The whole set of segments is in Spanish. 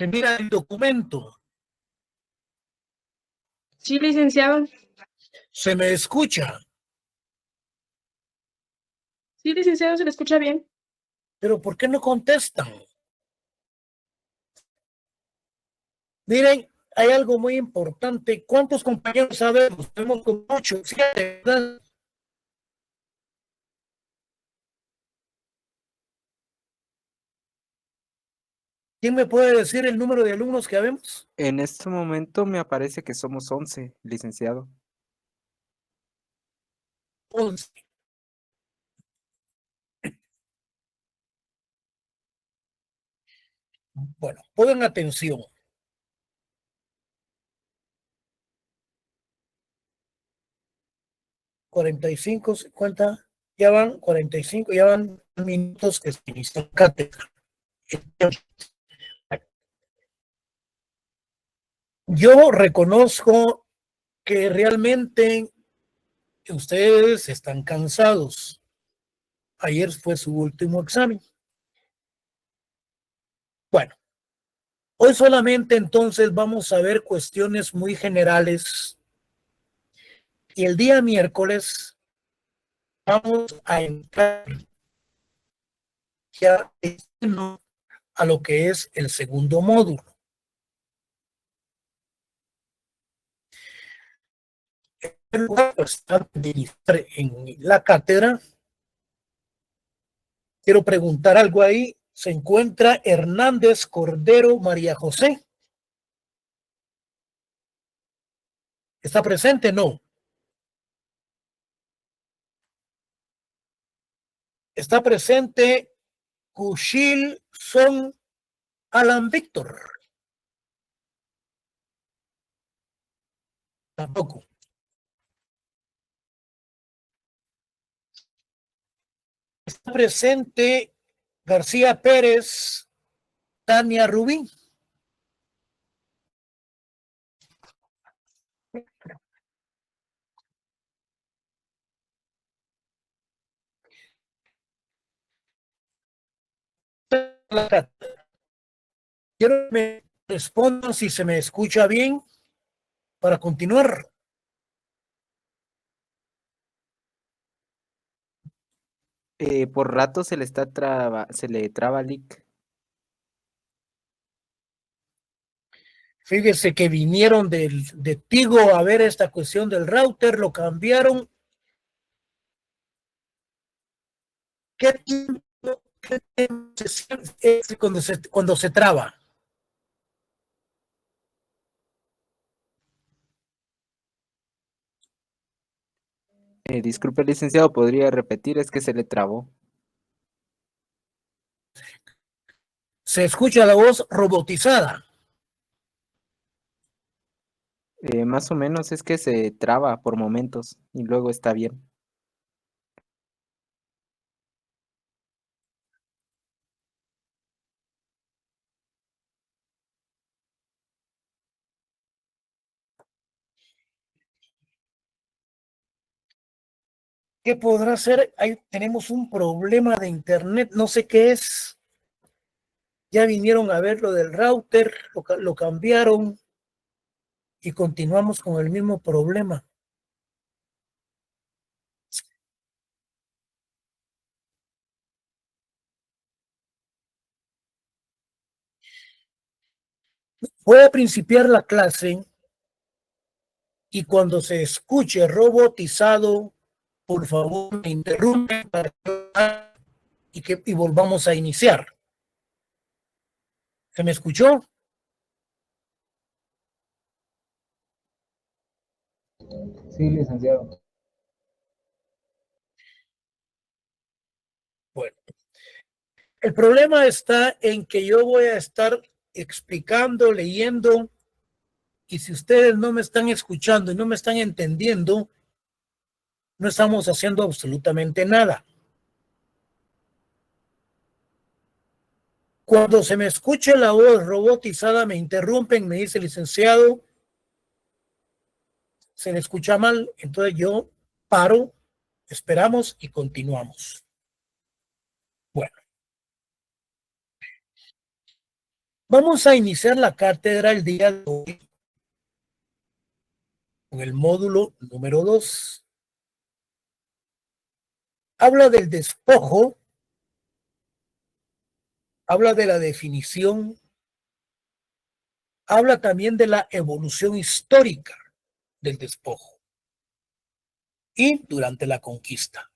Se mira el documento. Sí, licenciado. Se me escucha. Sí, licenciado, se le escucha bien. Pero ¿por qué no contestan? Miren, hay algo muy importante. ¿Cuántos compañeros sabemos? Tenemos como 8, 7, ¿verdad? ¿Quién me puede decir el número de alumnos que habemos? En este momento me aparece que somos 11, licenciado. 11. Bueno, pongan atención. $45, 50, ya van 45, ya van minutos que se inició cátedra. Yo reconozco que realmente ustedes están cansados. Ayer fue su último examen. Bueno, hoy solamente entonces vamos a ver cuestiones muy generales y el día miércoles vamos a entrar ya a lo que es el segundo módulo. En lugar de iniciar en la cátedra, quiero preguntar algo ahí. Se encuentra Hernández Cordero María José. ¿Está presente? No. Está presente Cushil Son Alan Víctor. Tampoco. Está presente García Pérez, Tania Rubín. Quiero que me respondan si se me escucha bien para continuar. Por rato se le traba Lick. Fíjese que vinieron de Tigo a ver esta cuestión del router, lo cambiaron. ¿Qué tiempo es cuando se traba? Disculpe, licenciado, ¿podría repetir? Es que se le trabó. Se escucha la voz robotizada. Más o menos es que se traba por momentos y luego está bien. ¿Qué podrá ser? Ahí tenemos un problema de internet, no sé qué es. Ya vinieron a ver lo del router, lo cambiaron y continuamos con el mismo problema. Voy a principiar la clase y cuando se escuche robotizado, por favor me interrumpen y volvamos a iniciar. ¿Se me escuchó? Sí, licenciado. Bueno, el problema está en que yo voy a estar explicando, leyendo, y si ustedes no me están escuchando y no me están entendiendo, no estamos haciendo absolutamente nada. Cuando se me escuche la voz robotizada, me interrumpen, me dice licenciado, se le escucha mal, entonces yo paro, esperamos y continuamos. Bueno, Vamos a iniciar la cátedra el día de hoy con el módulo número 2. Habla del despojo, habla de la definición, habla también de la evolución histórica del despojo y durante la conquista.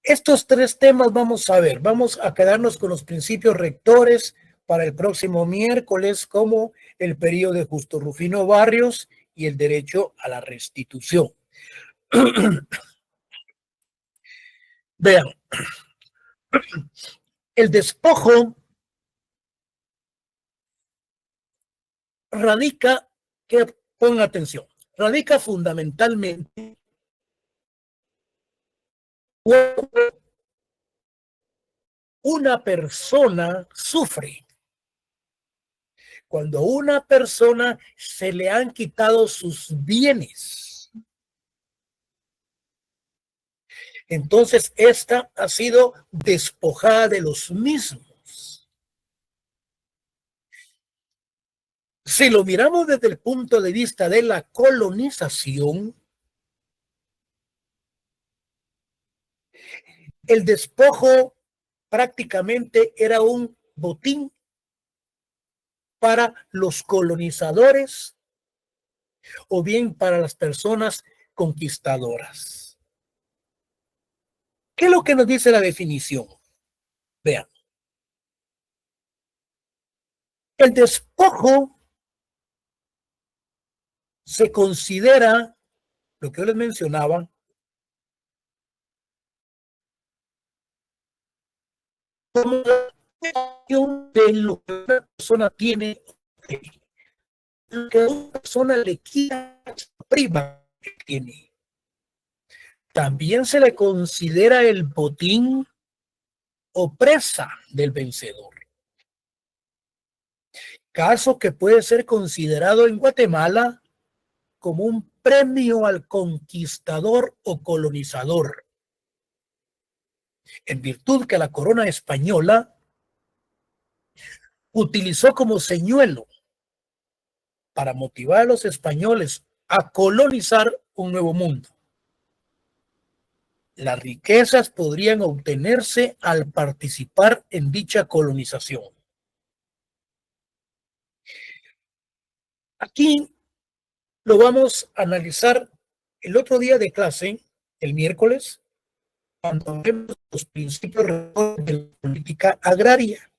Estos tres temas vamos a ver, vamos a quedarnos con los principios rectores para el próximo miércoles, como el periodo de Justo Rufino Barrios y el derecho a la restitución. Vean, el despojo radica, que pongan atención, radica fundamentalmente cuando una persona sufre, cuando a una persona se le han quitado sus bienes. Entonces, esta ha sido despojada de los mismos. Si lo miramos desde el punto de vista de la colonización, el despojo prácticamente era un botín para los colonizadores o bien para las personas conquistadoras. ¿Qué es lo que nos dice la definición? Vean. El despojo se considera, lo que yo les mencionaba, como de lo que una persona tiene, lo que una persona le quita, priva que tiene. También se le considera el botín o presa del vencedor. Caso que puede ser considerado en Guatemala como un premio al conquistador o colonizador, en virtud que la corona española utilizó como señuelo para motivar a los españoles a colonizar un nuevo mundo. Las riquezas podrían obtenerse al participar en dicha colonización. Aquí lo vamos a analizar el otro día de clase, el miércoles, cuando vemos los principios de la política agraria.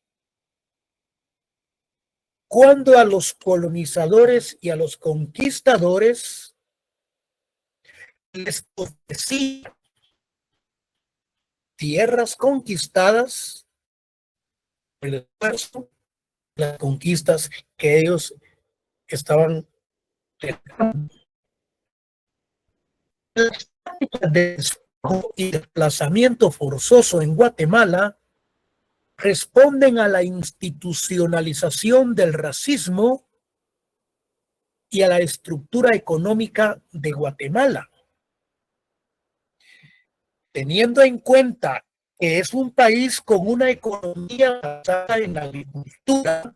Cuando a los colonizadores y a los conquistadores les ofrecía tierras conquistadas, el esfuerzo, las conquistas que ellos estaban teniendo. Las prácticas de despojo y desplazamiento forzoso en Guatemala responden a la institucionalización del racismo y a la estructura económica de Guatemala. Teniendo en cuenta que es un país con una economía basada en la agricultura,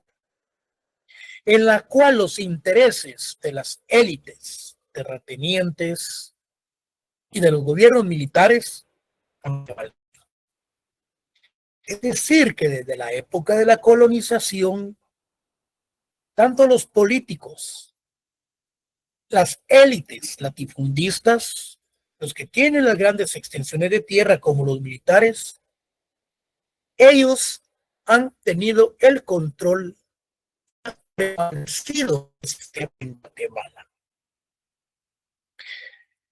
en la cual los intereses de las élites terratenientes y de los gobiernos militares han prevalecido. Es decir, que desde la época de la colonización, tanto los políticos, las élites latifundistas, los que tienen las grandes extensiones de tierra, como los militares, ellos han tenido el control prevalecido del sistema en Guatemala.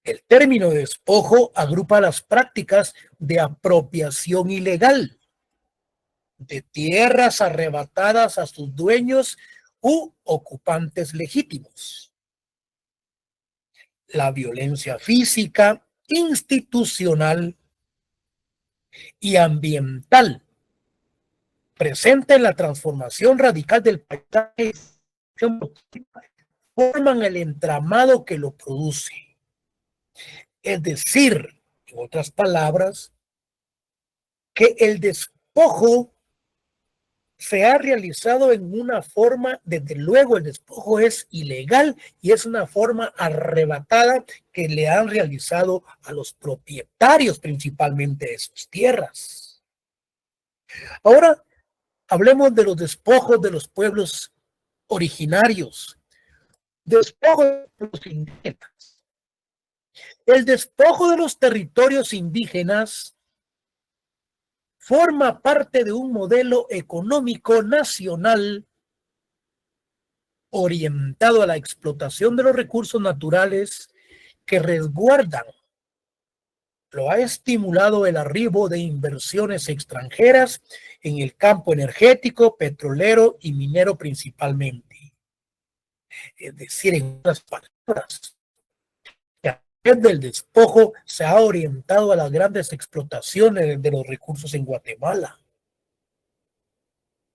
El término despojo agrupa las prácticas de apropiación ilegal de tierras arrebatadas a sus dueños u ocupantes legítimos. La violencia física, institucional y ambiental presente en la transformación radical del paisaje forman el entramado que lo produce. Es decir, en otras palabras, que el despojo se ha realizado en una forma, desde luego el despojo es ilegal y es una forma arrebatada que le han realizado a los propietarios principalmente de sus tierras. Ahora hablemos de los despojos de los pueblos originarios. Despojo de los indígenas. El despojo de los territorios indígenas forma parte de un modelo económico nacional orientado a la explotación de los recursos naturales que resguardan. Lo ha estimulado el arribo de inversiones extranjeras en el campo energético, petrolero y minero principalmente. Es decir, en otras palabras, del despojo se ha orientado a las grandes explotaciones de los recursos en Guatemala.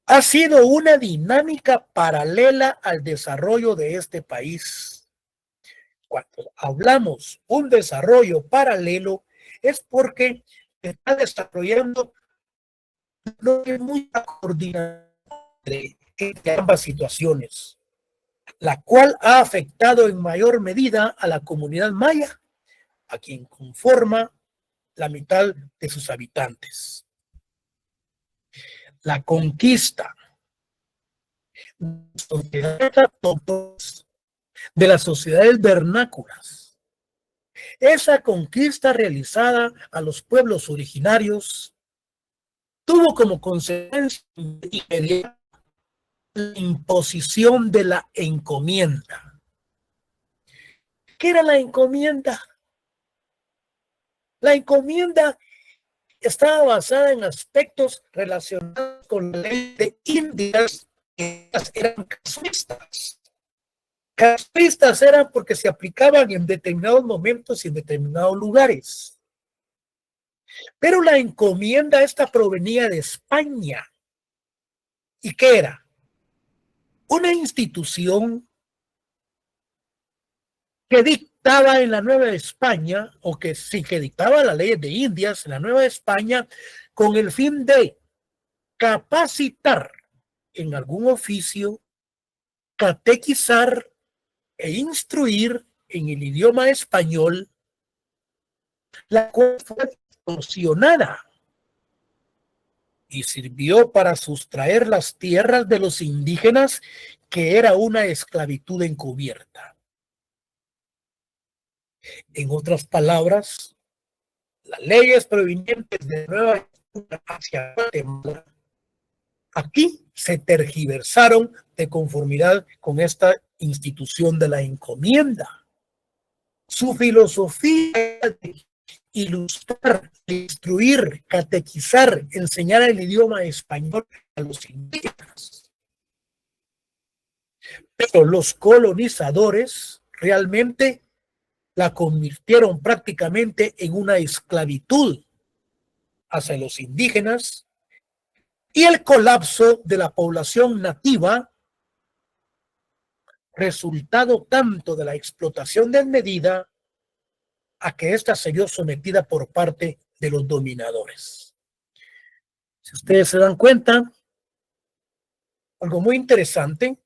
Ha sido una dinámica paralela al desarrollo de este país. Cuando hablamos un desarrollo paralelo es porque está desarrollando lo que es muy coordinado entre ambas situaciones, la cual ha afectado en mayor medida a la comunidad maya, a quien conforma la mitad de sus habitantes. La conquista de las sociedades vernáculas. Esa conquista realizada a los pueblos originarios tuvo como consecuencia inmediata la imposición de la encomienda. ¿Qué era la encomienda? La encomienda estaba basada en aspectos relacionados con la ley de Indias, que eran casuistas. Casuistas eran porque se aplicaban en determinados momentos y en determinados lugares. Pero la encomienda esta provenía de España. ¿Y qué era? Una institución que dictaba en la Nueva España, o que sí que dictaba las leyes de Indias en la Nueva España, con el fin de capacitar en algún oficio, catequizar e instruir en el idioma español, la cual fue distorsionada y sirvió para sustraer las tierras de los indígenas, que era una esclavitud encubierta. En otras palabras, las leyes provenientes de Nueva España hacia Guatemala aquí se tergiversaron de conformidad con esta institución de la encomienda. Su filosofía era de ilustrar, instruir, catequizar, enseñar el idioma español a los indígenas. Pero los colonizadores realmente la convirtieron prácticamente en una esclavitud hacia los indígenas, y el colapso de la población nativa, resultado tanto de la explotación desmedida a que ésta se vio sometida por parte de los dominadores. Si ustedes se dan cuenta, algo muy interesante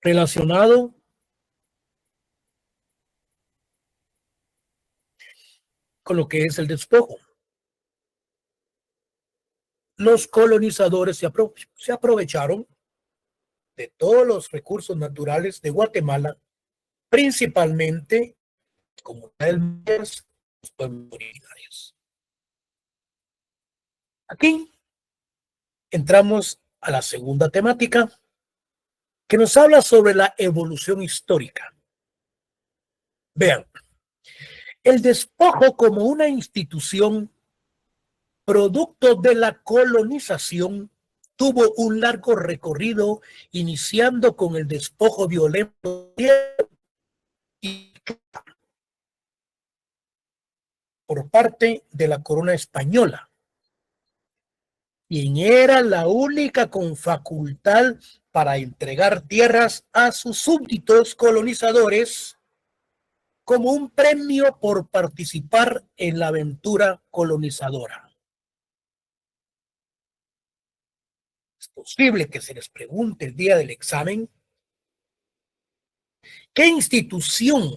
relacionado con lo que es el despojo. Los colonizadores se aprovecharon de todos los recursos naturales de Guatemala, principalmente comunidades, los pueblos originarios. Aquí entramos a la segunda temática, que nos habla sobre la evolución histórica. Vean, el despojo como una institución producto de la colonización tuvo un largo recorrido, iniciando con el despojo violento y por parte de la corona española, quien era la única con facultad para entregar tierras a sus súbditos colonizadores como un premio por participar en la aventura colonizadora. es posible que se les pregunte el día del examen, ¿qué institución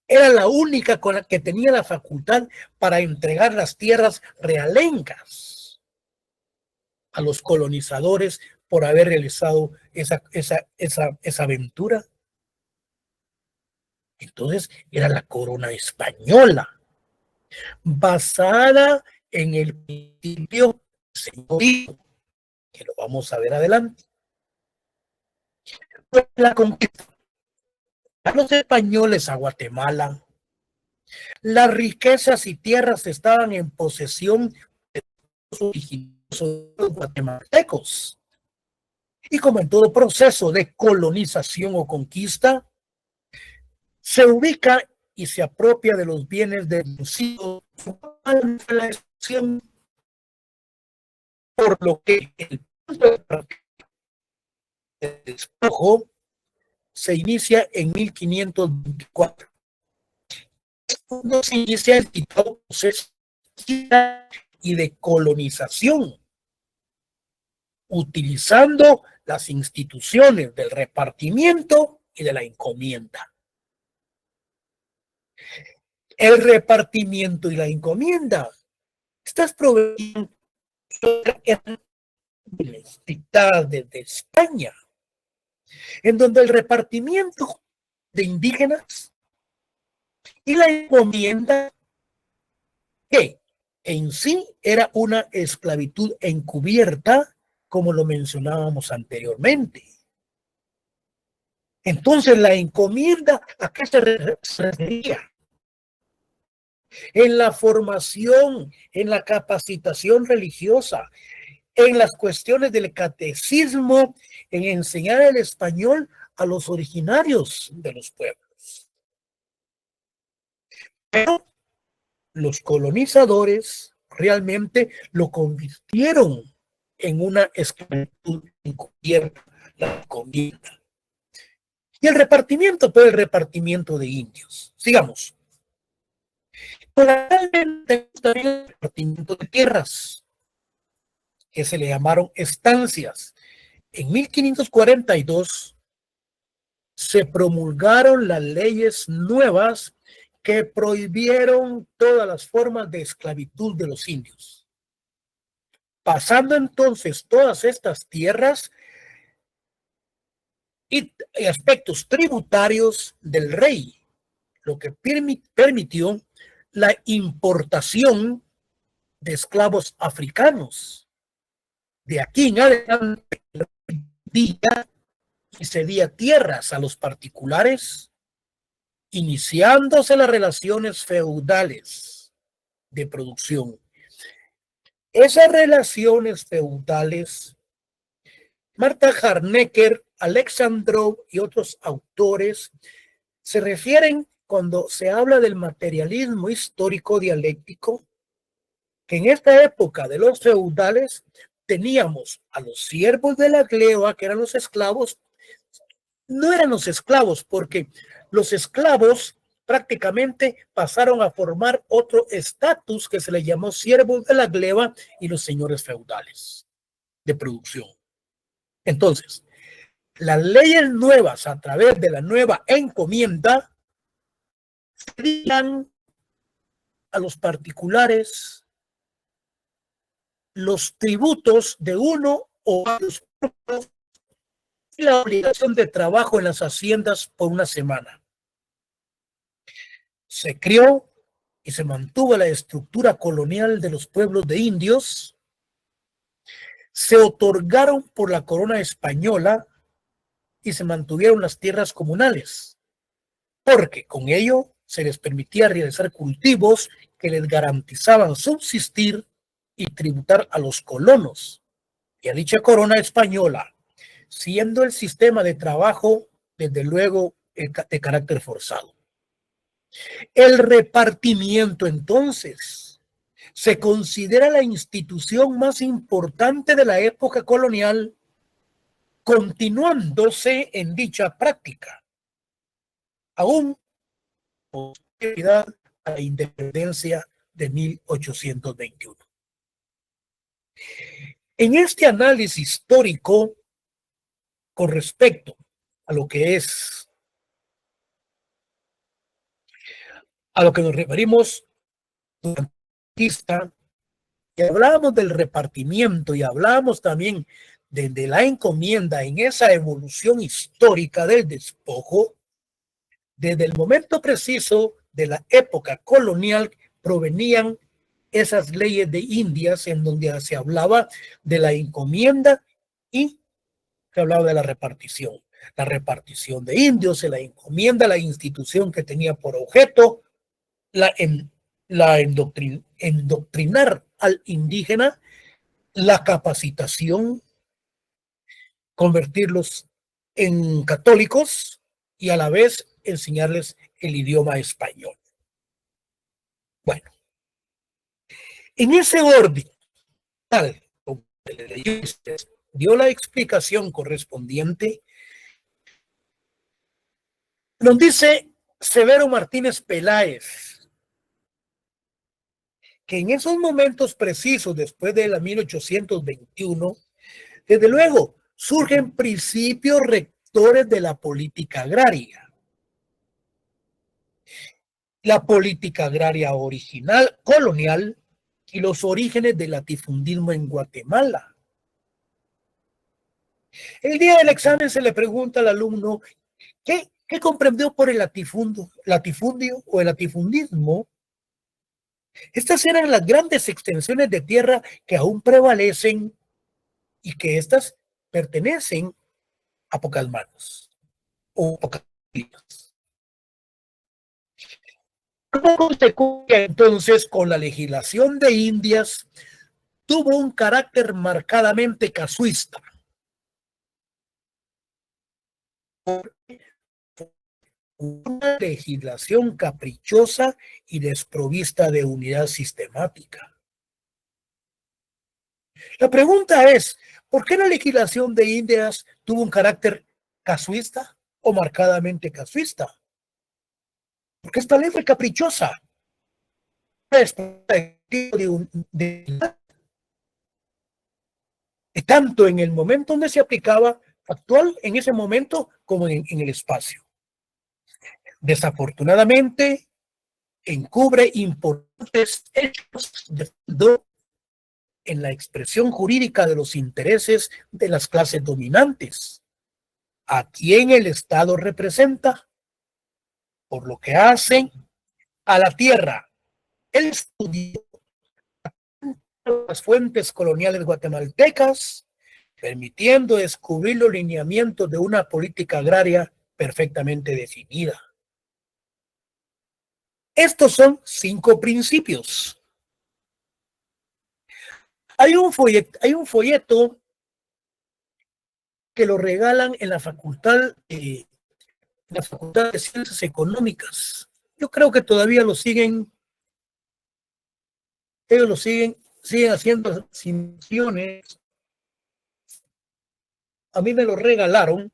era la única con la que tenía la facultad para entregar las tierras realengas a los colonizadores por haber realizado esa aventura? Entonces era la corona española, basada en el principio señorío, que lo vamos a ver adelante. La conquista a los españoles a Guatemala, las riquezas y tierras estaban en posesión de los originarios guatemaltecos. Y como en todo proceso de colonización o conquista, se ubica y se apropia de los bienes deducidos de la excepción, por lo que el punto de despojo se inicia en 1524. No se inicia el proceso y de colonización, utilizando las instituciones del repartimiento y de la encomienda. El repartimiento y la encomienda, estas provincias eran dictadas desde España, en donde el repartimiento de indígenas y la encomienda, que en sí era una esclavitud encubierta, como lo mencionábamos anteriormente. Entonces, la encomienda, ¿a qué se refería? En la formación, en la capacitación religiosa, en las cuestiones del catecismo, en enseñar el español a los originarios de los pueblos. Pero los colonizadores realmente lo convirtieron en una esclavitud encubierta, la encomienda. Y el repartimiento, pues el repartimiento de indios. Sigamos. Realmente también el repartimiento de tierras, que se le llamaron estancias. En 1542 se promulgaron las leyes nuevas que prohibieron todas las formas de esclavitud de los indios, pasando entonces todas estas tierras y aspectos tributarios del rey, lo que permitió la importación de esclavos africanos. De aquí en adelante, y cedía tierras a los particulares, iniciándose las relaciones feudales de producción. Esas relaciones feudales, Marta Harnecker, Alexandrov y otros autores se refieren, cuando se habla del materialismo histórico dialéctico, que en esta época de los feudales teníamos a los siervos de la gleba, que eran los esclavos. No eran los esclavos, porque los esclavos prácticamente pasaron a formar otro estatus que se le llamó siervos de la gleba y los señores feudales de producción. Entonces, las leyes nuevas a través de la nueva encomienda cedían a los particulares los tributos de uno o varios pueblos y la obligación de trabajo en las haciendas por una semana. Se creó y se mantuvo la estructura colonial de los pueblos de indios. Se otorgaron por la corona española y se mantuvieron las tierras comunales, porque con ello se les permitía realizar cultivos que les garantizaban subsistir y tributar a los colonos y a dicha corona española, siendo el sistema de trabajo, desde luego, de carácter forzado. El repartimiento, entonces, se considera la institución más importante de la época colonial, continuándose en dicha práctica, aún posterioridad a la independencia de 1821. En este análisis histórico con respecto a lo que es, a lo que nos referimos durante la conquista, y hablábamos del repartimiento y hablábamos también de la encomienda en esa evolución histórica del despojo, desde el momento preciso de la época colonial provenían esas leyes de Indias en donde se hablaba de la encomienda y se hablaba de la repartición. La repartición de indios, se la encomienda, la institución que tenía por objeto la endoctrinar al indígena, la capacitación, convertirlos en católicos y a la vez enseñarles el idioma español. Bueno, en ese orden, tal como dio la explicación correspondiente, nos dice Severo Martínez Peláez que en esos momentos precisos, después de la 1821, desde luego surgen principios rectores de la política agraria. La política agraria original, colonial, y los orígenes del latifundismo en Guatemala. El día del examen se le pregunta al alumno ¿qué comprendió por el latifundio o el latifundismo? Estas eran las grandes extensiones de tierra que aún prevalecen y que estas pertenecen a pocas manos o pocas vidas. Como consecuencia, entonces, con la legislación de Indias, tuvo un carácter marcadamente casuista. Una legislación caprichosa y desprovista de unidad sistemática. La pregunta es, ¿por qué la legislación de Indias tuvo un carácter casuista o marcadamente casuista? Porque esta ley fue caprichosa. Tanto en el momento donde se aplicaba, actual en ese momento, como en el espacio. Desafortunadamente, encubre importantes hechos en la expresión jurídica de los intereses de las clases dominantes, a quien el Estado representa, por lo que hacen a la tierra. El estudio las fuentes coloniales guatemaltecas, permitiendo descubrir los lineamientos de una política agraria perfectamente definida. Estos son 5 principios. Hay un folleto que lo regalan en la Facultad de Ciencias Económicas. Yo creo que todavía lo siguen, ellos lo siguen haciendo simulaciones. A mí me lo regalaron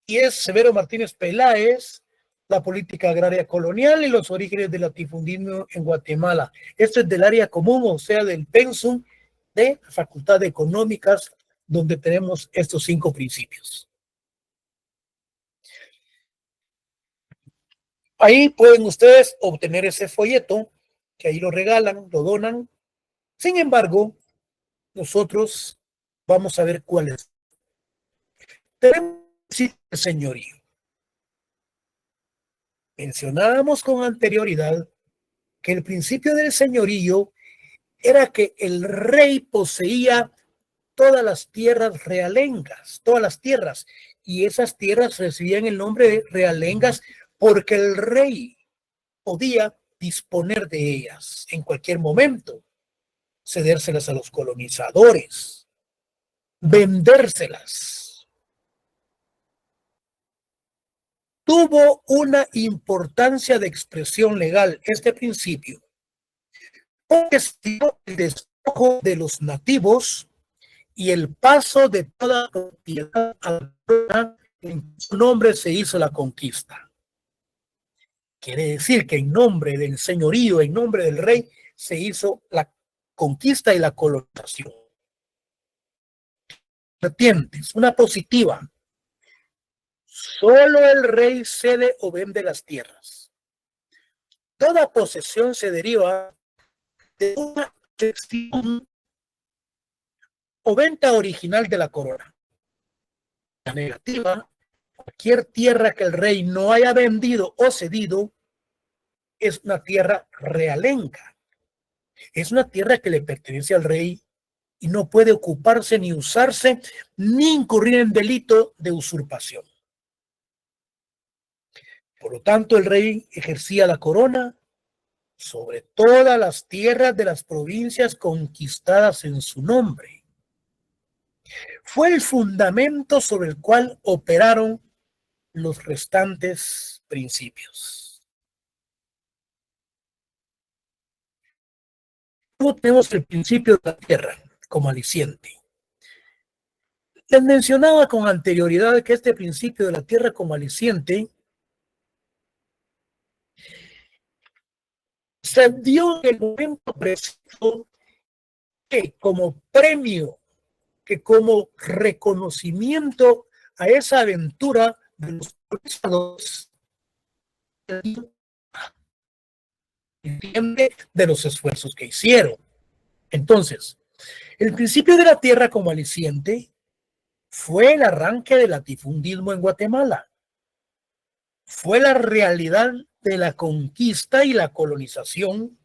y es Severo Martínez Peláez, la política agraria colonial y los orígenes del latifundismo en Guatemala. Esto es del área común, o sea, del pensum de la Facultad de Económicas, donde tenemos estos 5 principios. Ahí pueden ustedes obtener ese folleto, que ahí lo regalan, lo donan. Sin embargo, nosotros vamos a ver cuál es. Tenemos el señorío. Mencionábamos con anterioridad que el principio del señorío era que el rey poseía todas las tierras realengas, todas las tierras, y esas tierras recibían el nombre de realengas porque el rey podía disponer de ellas en cualquier momento, cedérselas a los colonizadores, vendérselas. Tuvo una importancia de expresión legal este principio, porque el despojo de los nativos y el paso de toda propiedad a en su nombre se hizo la conquista. Quiere decir que en nombre del señorío, en nombre del rey, se hizo la conquista y la colonización. Vertientes, una positiva. Solo el rey cede o vende las tierras. Toda posesión se deriva de una cesión o venta original de la corona. La negativa, cualquier tierra que el rey no haya vendido o cedido, es una tierra realenga. Es una tierra que le pertenece al rey y no puede ocuparse ni usarse ni incurrir en delito de usurpación. Por lo tanto, el rey ejercía la corona sobre todas las tierras de las provincias conquistadas en su nombre. Fue el fundamento sobre el cual operaron los restantes principios. Luego tenemos el principio de la tierra como aliciente. Les mencionaba con anterioridad que este principio de la tierra como aliciente se dio en el momento preciso que como premio, que como reconocimiento a esa aventura de los colonizadores, de los esfuerzos que hicieron. Entonces, el principio de la tierra como aliciente fue el arranque del latifundismo en Guatemala. Fue la realidad de la conquista y la colonización.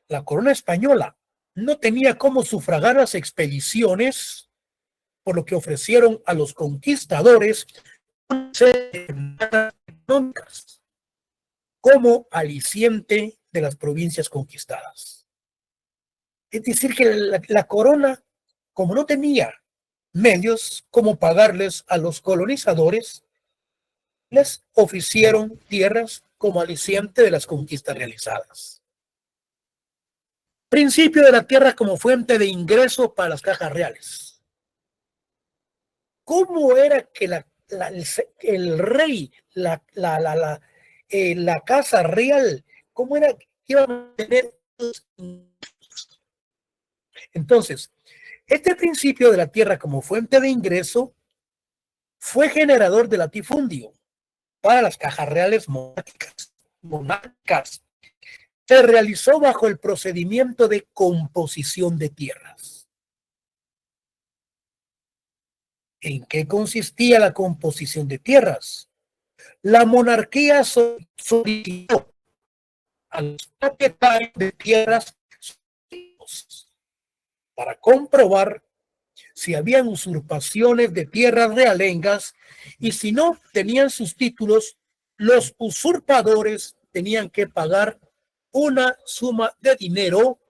La corona española no tenía cómo sufragar las expediciones, por lo que ofrecieron a los conquistadores como aliciente de las provincias conquistadas. Es decir, que la corona, como no tenía medios como pagarles a los colonizadores, les ofrecieron tierras como aliciente de las conquistas realizadas. Principio de la tierra como fuente de ingreso para las cajas reales. ¿Cómo era que el rey, la casa real, cómo era que iban a tener? Entonces, este principio de la tierra como fuente de ingreso fue generador de latifundio para las cajas reales monárquicas. Se realizó bajo el procedimiento de composición de tierras. ¿En qué consistía la composición de tierras? La monarquía solicitó a los propietarios de tierras para comprobar si habían usurpaciones de tierras realengas y si no tenían sus títulos, los usurpadores tenían que pagar una suma de dinero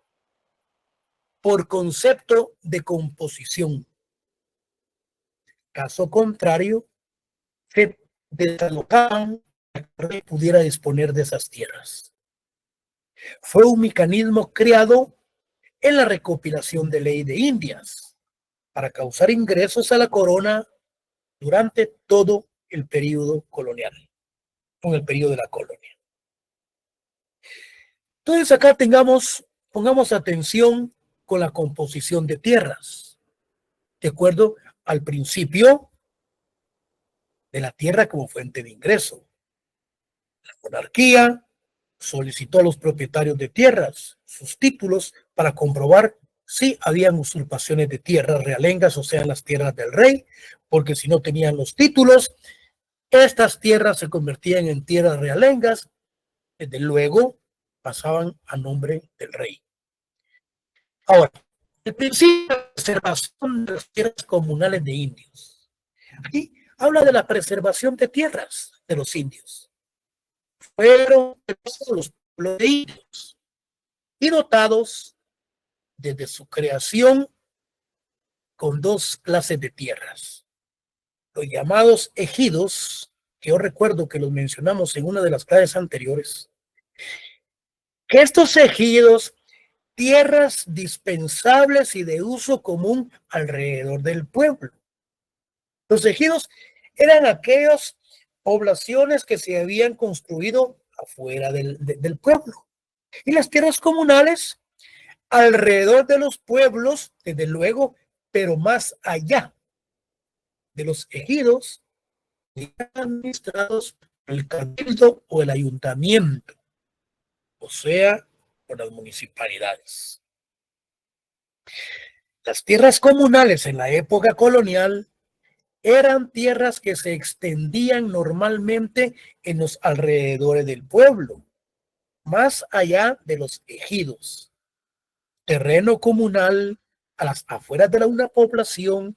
por concepto de composición. Caso contrario, se desalojaban para que el rey pudiera disponer de esas tierras. Fue un mecanismo creado en la recopilación de ley de Indias para causar ingresos a la corona durante todo el periodo colonial, con el periodo de la colonia. Entonces acá pongamos atención con la composición de tierras, de acuerdo al principio de la tierra como fuente de ingreso. La monarquía solicitó a los propietarios de tierras sus títulos para comprobar si habían usurpaciones de tierras realengas, o sea, las tierras del rey, porque si no tenían los títulos, estas tierras se convertían en tierras realengas, desde luego pasaban a nombre del rey. Ahora, el principio de preservación de las tierras comunales de indios. Aquí habla de la preservación de tierras de los indios. Fueron los pueblos de indios y dotados desde su creación con dos clases de tierras. Los llamados ejidos, que yo recuerdo que los mencionamos en una de las clases anteriores, que estos ejidos, tierras dispensables y de uso común alrededor del pueblo. Los ejidos eran aquellas poblaciones que se habían construido afuera del pueblo. Y las tierras comunales alrededor de los pueblos, desde luego, pero más allá de los ejidos administrados por el cabildo o el ayuntamiento, o sea, por las municipalidades. Las tierras comunales en la época colonial eran tierras que se extendían normalmente en los alrededores del pueblo, más allá de los ejidos. Terreno comunal a las afueras de una población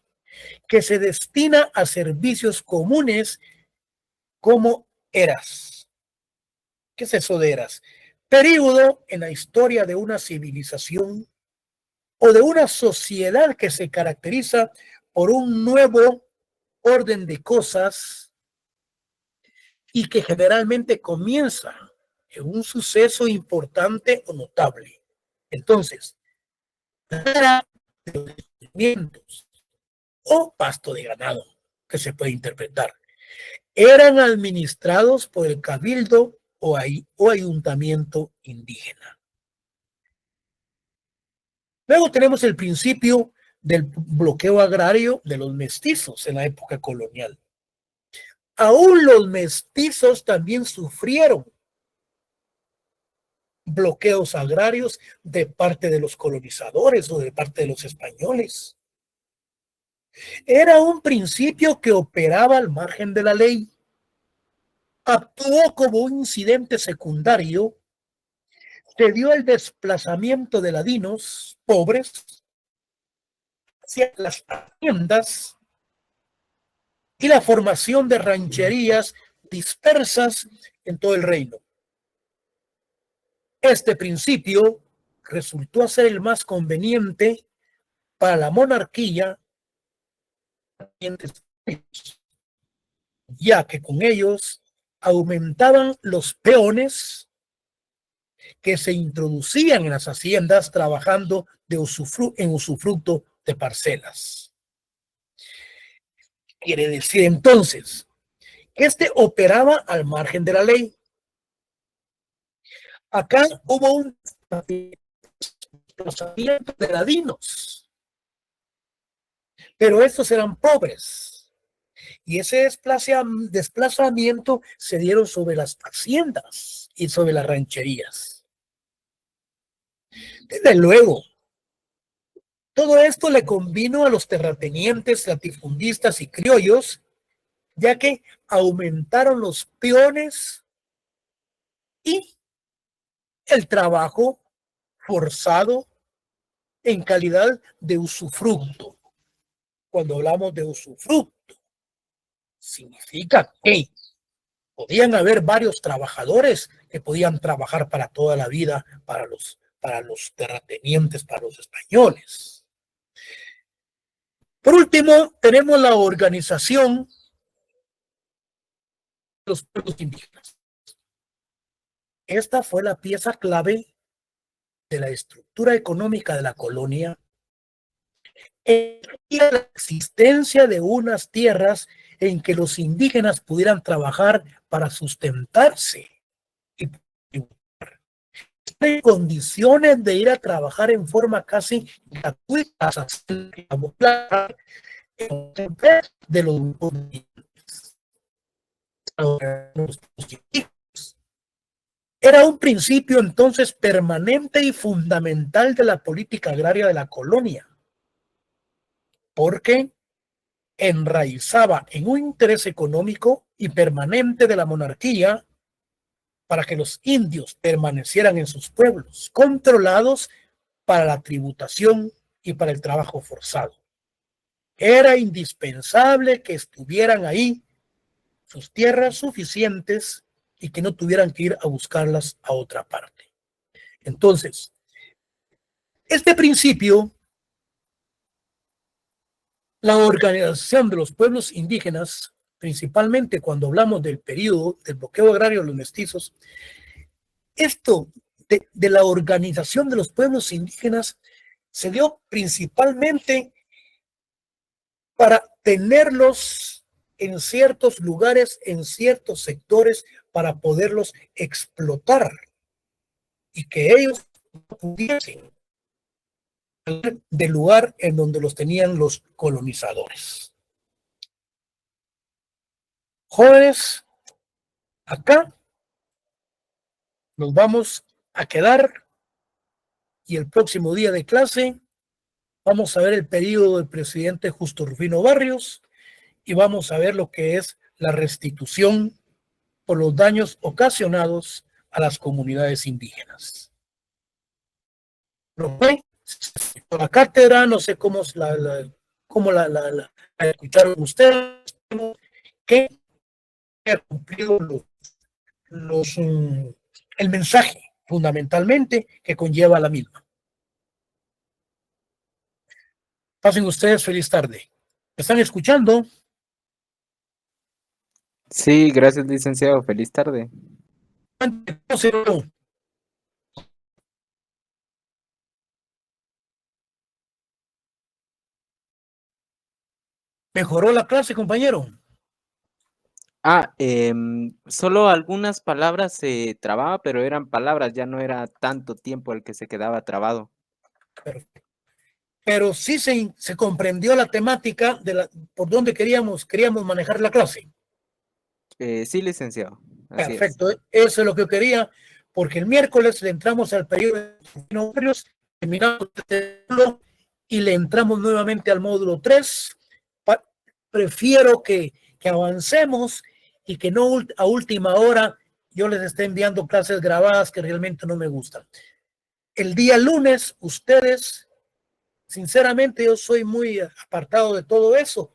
que se destina a servicios comunes como eras. ¿Qué es eso de eras? Período en la historia de una civilización o de una sociedad que se caracteriza por un nuevo orden de cosas y que generalmente comienza en un suceso importante o notable. Entonces, era de los descubrimientos o pasto de ganado, que se puede interpretar, eran administrados por el cabildo o ayuntamiento indígena. Luego tenemos el principio del bloqueo agrario de los mestizos en la época colonial. Aún los mestizos también sufrieron bloqueos agrarios de parte de los colonizadores o de parte de los españoles. Era un principio que operaba al margen de la ley. Actuó como un incidente secundario. Se dio el desplazamiento de ladinos pobres hacia las haciendas y la formación de rancherías dispersas en todo el reino. Este principio resultó ser el más conveniente para la monarquía, ya que con ellos aumentaban los peones que se introducían en las haciendas trabajando en usufructo de parcelas. Quiere decir entonces que este operaba al margen de la ley. Acá hubo un desplazamiento de ladinos, pero estos eran pobres. Y ese desplazamiento se dieron sobre las haciendas y sobre las rancherías. Desde luego, todo esto le convino a los terratenientes, latifundistas y criollos, ya que aumentaron los peones y el trabajo forzado en calidad de usufructo. Cuando hablamos de usufructo, significa que podían haber varios trabajadores que podían trabajar para toda la vida para los terratenientes, para los españoles. Por último, tenemos la organización de los pueblos indígenas. Esta fue la pieza clave de la estructura económica de la colonia y la existencia de unas tierras en que los indígenas pudieran trabajar para sustentarse y en condiciones de ir a trabajar en forma casi gratuita de los grupos indígenas. Era un principio entonces permanente y fundamental de la política agraria de la colonia, porque enraizaba en un interés económico y permanente de la monarquía para que los indios permanecieran en sus pueblos, controlados para la tributación y para el trabajo forzado. Era indispensable que estuvieran ahí sus tierras suficientes y que no tuvieran que ir a buscarlas a otra parte. Entonces, este principio, la organización de los pueblos indígenas, principalmente cuando hablamos del periodo del bloqueo agrario de los mestizos, esto de la organización de los pueblos indígenas se dio principalmente para tenerlos en ciertos lugares, en ciertos sectores, para poderlos explotar y que ellos pudiesen del lugar en donde los tenían los colonizadores. Jóvenes, acá nos vamos a quedar y el próximo día de clase vamos a ver el periodo del presidente Justo Rufino Barrios y vamos a ver lo que es la restitución por los daños ocasionados a las comunidades indígenas. La cátedra, no sé cómo la escucharon ustedes, que ha cumplido el mensaje fundamentalmente que conlleva la misma. Pasen ustedes feliz tarde. ¿Me están escuchando? Sí, gracias, licenciado. Feliz tarde. ¿Mejoró la clase, compañero? Solo algunas palabras se trababa, pero eran palabras, ya no era tanto tiempo el que se quedaba trabado. Perfecto. Pero sí se comprendió la temática por donde queríamos manejar la clase. Sí, licenciado. Así Perfecto, eso es lo que yo quería, porque el miércoles le entramos al periodo de barrios, terminamos y le entramos nuevamente al módulo 3. Prefiero que avancemos y que no a última hora yo les esté enviando clases grabadas que realmente no me gustan. El día lunes, ustedes, sinceramente yo soy muy apartado de todo eso,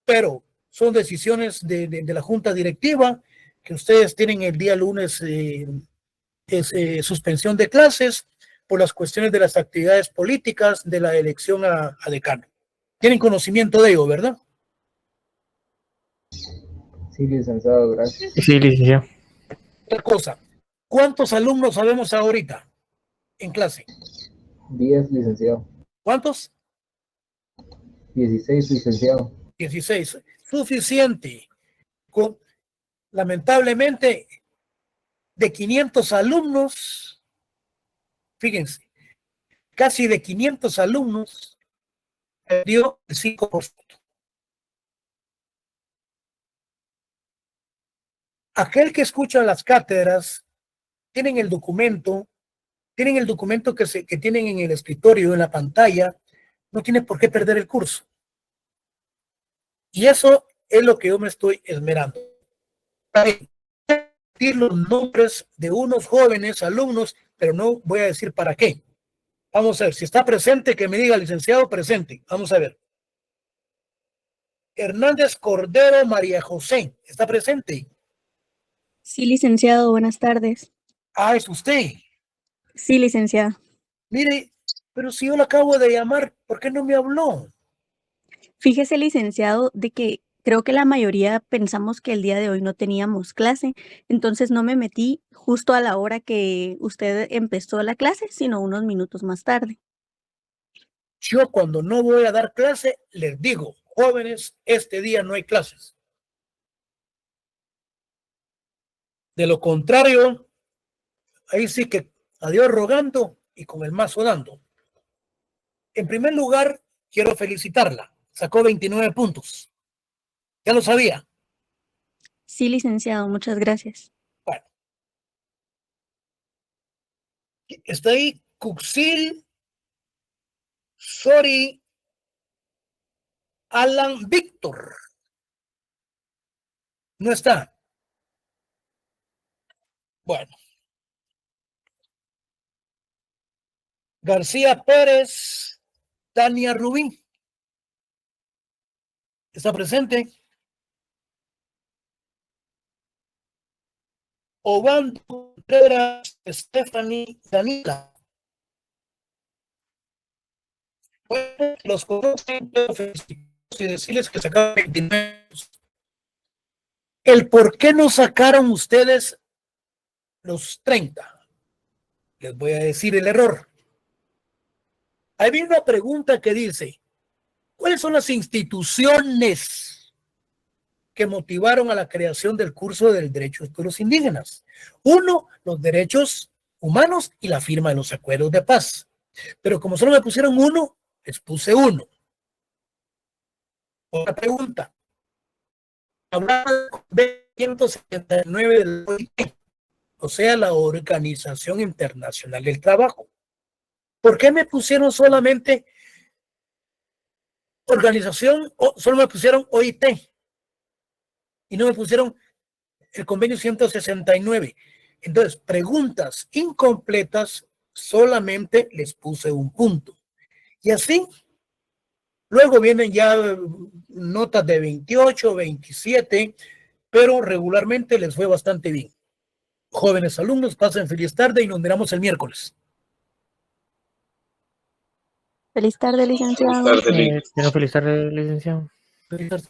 pero son decisiones de la junta directiva que ustedes tienen el día lunes suspensión de clases por las cuestiones de las actividades políticas de la elección a decano. Tienen conocimiento de ello, ¿verdad? Sí, licenciado, gracias. Sí, licenciado. Otra cosa, ¿cuántos alumnos sabemos ahorita en clase? 10, licenciado. ¿Cuántos? 16, licenciado. 16. Suficiente. Lamentablemente, de 500 alumnos, fíjense, casi de 500 alumnos, perdió el 5%. Aquel que escucha las cátedras, tienen el documento que tienen en el escritorio, en la pantalla, no tiene por qué perder el curso. Y eso es lo que yo me estoy esmerando. Para decir los nombres de unos jóvenes alumnos, pero no voy a decir para qué. Vamos a ver, si está presente, que me diga, licenciado, presente. Vamos a ver. Hernández Cordero María José, ¿está presente? Sí, licenciado, buenas tardes. Ah, es usted. Sí, licenciado. Mire, pero si yo la acabo de llamar, ¿por qué no me habló? Fíjese, licenciado, de que creo que la mayoría pensamos que el día de hoy no teníamos clase, entonces no me metí justo a la hora que usted empezó la clase, sino unos minutos más tarde. Yo cuando no voy a dar clase, les digo, jóvenes, este día no hay clases. De lo contrario, ahí sí que adiós rogando y con el mazo dando. En primer lugar, quiero felicitarla. Sacó 29 puntos. Ya lo sabía. Sí, licenciado, muchas gracias. Bueno. Está ahí Cuxil, Sori, Alan Víctor. No está. Bueno. García Pérez, Tania Rubín. ¿Está presente? Obando Contreras, Stephanie, Danila. Bueno, los conocen, y decirles que sacaron 29. El por qué no sacaron ustedes los 30. Les voy a decir el error. Hay una pregunta que dice, ¿cuáles son las instituciones que motivaron a la creación del curso del derecho de pueblos indígenas? 1, los derechos humanos y la firma de los acuerdos de paz. Pero como solo me pusieron 1, les puse 1. Otra pregunta. Hablaba de 179 del OIT, o sea, la Organización Internacional del Trabajo. ¿Por qué me pusieron solamente organización o solo me pusieron OIT y no me pusieron el convenio 169? Entonces, preguntas incompletas, solamente les puse un punto. Y así, luego vienen ya notas de 28, 27, pero regularmente les fue bastante bien. Jóvenes alumnos, pasen feliz tarde y nos miramos el miércoles. Feliz tarde, licenciado. Feliz tarde, licenciado. Feliz tarde.